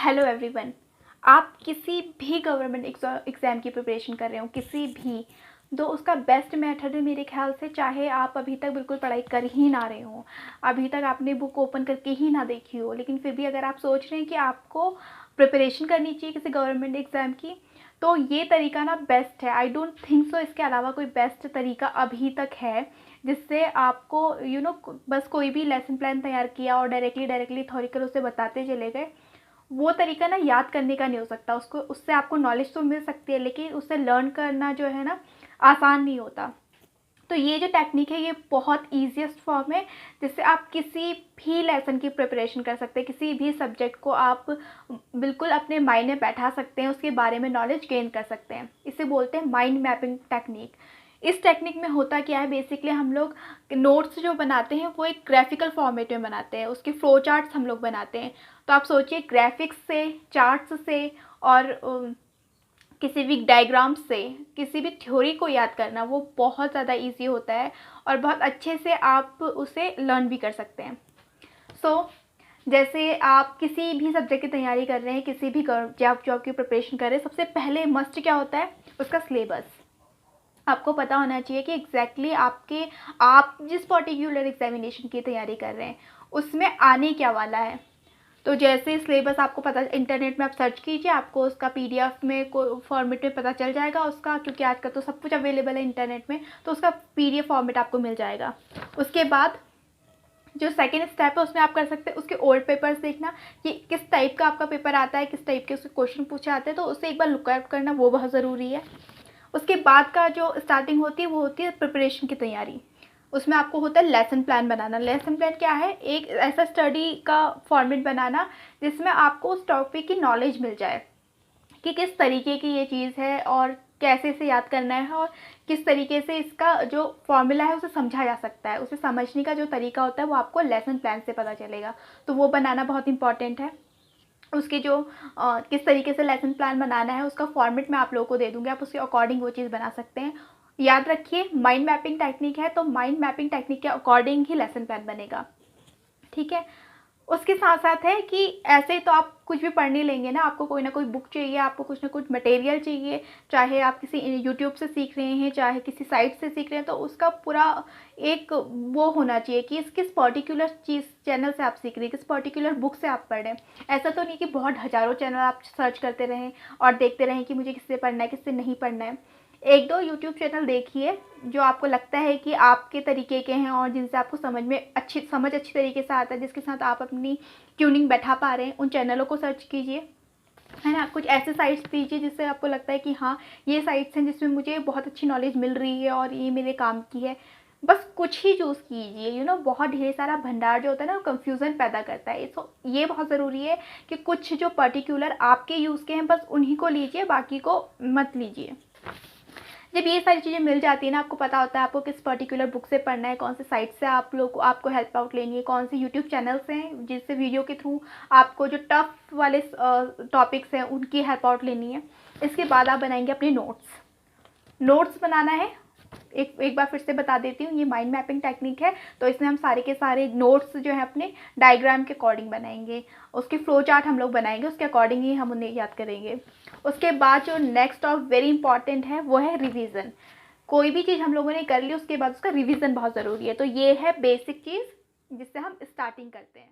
Hello everyone. आप किसी भी गवर्नमेंट एग्ज़ाम की प्रिपरेशन कर रहे हो, किसी भी, तो उसका बेस्ट मेथड है मेरे ख्याल से, चाहे आप अभी तक बिल्कुल पढ़ाई कर ही ना रहे हो, अभी तक आपने बुक ओपन करके ही ना देखी हो, लेकिन फिर भी अगर आप सोच रहे हैं कि आपको प्रिपरेशन करनी चाहिए किसी गवर्नमेंट एग्ज़ाम की, तो ये तरीका ना बेस्ट है। आई डोंट थिंक सो इसके अलावा कोई बेस्ट तरीका अभी तक है जिससे आपको बस कोई भी लेसन प्लान तैयार किया और डायरेक्टली थ्योरिकल उसे बताते चले गए, वो तरीका ना याद करने का नहीं हो सकता। उसको उससे आपको नॉलेज तो मिल सकती है, लेकिन उससे लर्न करना जो है ना आसान नहीं होता। तो ये जो टेक्निक है ये बहुत ईजीएस्ट फॉर्म है जिससे आप किसी भी लेसन की प्रिपरेशन कर सकते हैं, किसी भी सब्जेक्ट को आप बिल्कुल अपने माइंड में बैठा सकते हैं, उसके बारे में नॉलेज गेन कर सकते हैं। इसे बोलते हैं माइंड मैपिंग टेक्निक। इस टेक्निक में होता क्या है, बेसिकली हम लोग नोट्स जो बनाते हैं वो एक ग्राफिकल फॉर्मेट में बनाते हैं, उसके फ्लो चार्ट्स हम लोग बनाते हैं। तो आप सोचिए, ग्राफिक्स से, चार्ट्स से और किसी भी डायग्राम से किसी भी थ्योरी को याद करना वो बहुत ज़्यादा इजी होता है और बहुत अच्छे से आप उसे लर्न भी कर सकते हैं। जैसे आप किसी भी सब्जेक्ट की तैयारी कर रहे हैं, किसी भी जॉब की प्रिपरेशन कर रहे हैं, सबसे पहले मस्ट क्या होता है, उसका सिलेबस आपको पता होना चाहिए कि एग्जैक्टली आप जिस पर्टिकुलर एग्जामिनेशन की तैयारी कर रहे हैं उसमें आने क्या वाला है। तो जैसे सिलेबस आपको पता, इंटरनेट में आप सर्च कीजिए, आपको उसका पीडीएफ में फॉर्मेट में पता चल जाएगा उसका, क्योंकि आजकल तो सब कुछ अवेलेबल है इंटरनेट में, तो उसका पीडीएफ फॉर्मेट आपको मिल जाएगा। उसके बाद जो सेकेंड स्टेप है उसमें आप कर सकते हैं उसके ओल्ड पेपर्स देखना कि किस टाइप का आपका पेपर आता है, किस टाइप के उसके क्वेश्चन पूछे आते हैं, तो उससे एक बार लुकआउट करना वो बहुत ज़रूरी है। उसके बाद का जो स्टार्टिंग होती है वो होती है प्रिपरेशन की तैयारी। उसमें आपको होता है लेसन प्लान बनाना। लेसन प्लान क्या है, एक ऐसा स्टडी का फॉर्मेट बनाना जिसमें आपको उस टॉपिक की नॉलेज मिल जाए कि किस तरीके की ये चीज़ है और कैसे इसे याद करना है और किस तरीके से इसका जो फॉर्मूला है उसे समझा जा सकता है। उसे समझने का जो तरीका होता है वो आपको लेसन प्लान से पता चलेगा, तो वो बनाना बहुत इंपॉर्टेंट है। उसके जो किस तरीके से लेसन प्लान बनाना है उसका फॉर्मेट मैं आप लोगों को दे दूँगी, आप उसके अकॉर्डिंग वो चीज़ बना सकते हैं। याद रखिए, माइंड मैपिंग टेक्निक है, तो माइंड मैपिंग टेक्निक के अकॉर्डिंग ही लेसन प्लान बनेगा, ठीक है। उसके साथ साथ है कि ऐसे तो आप कुछ भी पढ़ नहीं लेंगे ना, आपको कोई ना कोई बुक चाहिए, आपको कुछ ना कुछ मटेरियल चाहिए, चाहे आप किसी यूट्यूब से सीख रहे हैं, चाहे किसी साइट से सीख रहे हैं, तो उसका पूरा एक वो होना चाहिए कि किस पर्टिकुलर चीज़ चैनल से आप सीख रहे हैं, किस पर्टिकुलर बुक से आप पढ़ रहे हैं। ऐसा तो नहीं कि बहुत हज़ारों चैनल आप सर्च करते रहें और देखते रहें कि मुझे किससे पढ़ना है, किससे नहीं पढ़ना है। एक दो यूट्यूब चैनल देखिए जो आपको लगता है कि आपके तरीके के हैं और जिनसे आपको समझ अच्छी तरीके से आता है, जिसके साथ आप अपनी ट्यूनिंग बैठा पा रहे हैं, उन चैनलों को सर्च कीजिए, है ना। कुछ ऐसे साइट्स दीजिए जिससे आपको लगता है कि हाँ ये साइट्स हैं जिसमें मुझे बहुत अच्छी नॉलेज मिल रही है और ये मेरे काम की है। बस कुछ ही चूज़ कीजिए, बहुत ढेर सारा भंडार जो होता है ना वो कन्फ्यूज़न पैदा करता है। तो ये बहुत ज़रूरी है कि कुछ जो पर्टिकुलर आपके यूज़ के हैं बस उन्हीं को लीजिए, बाकी को मत लीजिए। जब ये सारी चीज़ें मिल जाती है ना, आपको पता होता है आपको किस पर्टिकुलर बुक से पढ़ना है, कौन से साइट से आपको हेल्प आउट लेनी है, कौन से यूट्यूब चैनल्स हैं जिससे वीडियो के थ्रू आपको जो टफ वाले टॉपिक्स हैं उनकी हेल्प आउट लेनी है। इसके बाद आप बनाएंगे अपने नोट्स बनाना है। एक बार फिर से बता देती हूँ, ये माइंड मैपिंग टेक्निक है, तो इसमें हम सारे के सारे नोट्स जो है अपने डायग्राम के अकॉर्डिंग बनाएंगे, उसके फ्लो चार्ट हम लोग बनाएंगे, उसके अकॉर्डिंग ही हम उन्हें याद करेंगे। उसके बाद जो नेक्स्ट और वेरी इंपॉर्टेंट है वो है रिवीजन। कोई भी चीज़ हम लोगों ने कर ली उसके बाद उसका रिवीजन बहुत ज़रूरी है। तो ये है बेसिक चीज़ जिससे हम स्टार्टिंग करते हैं।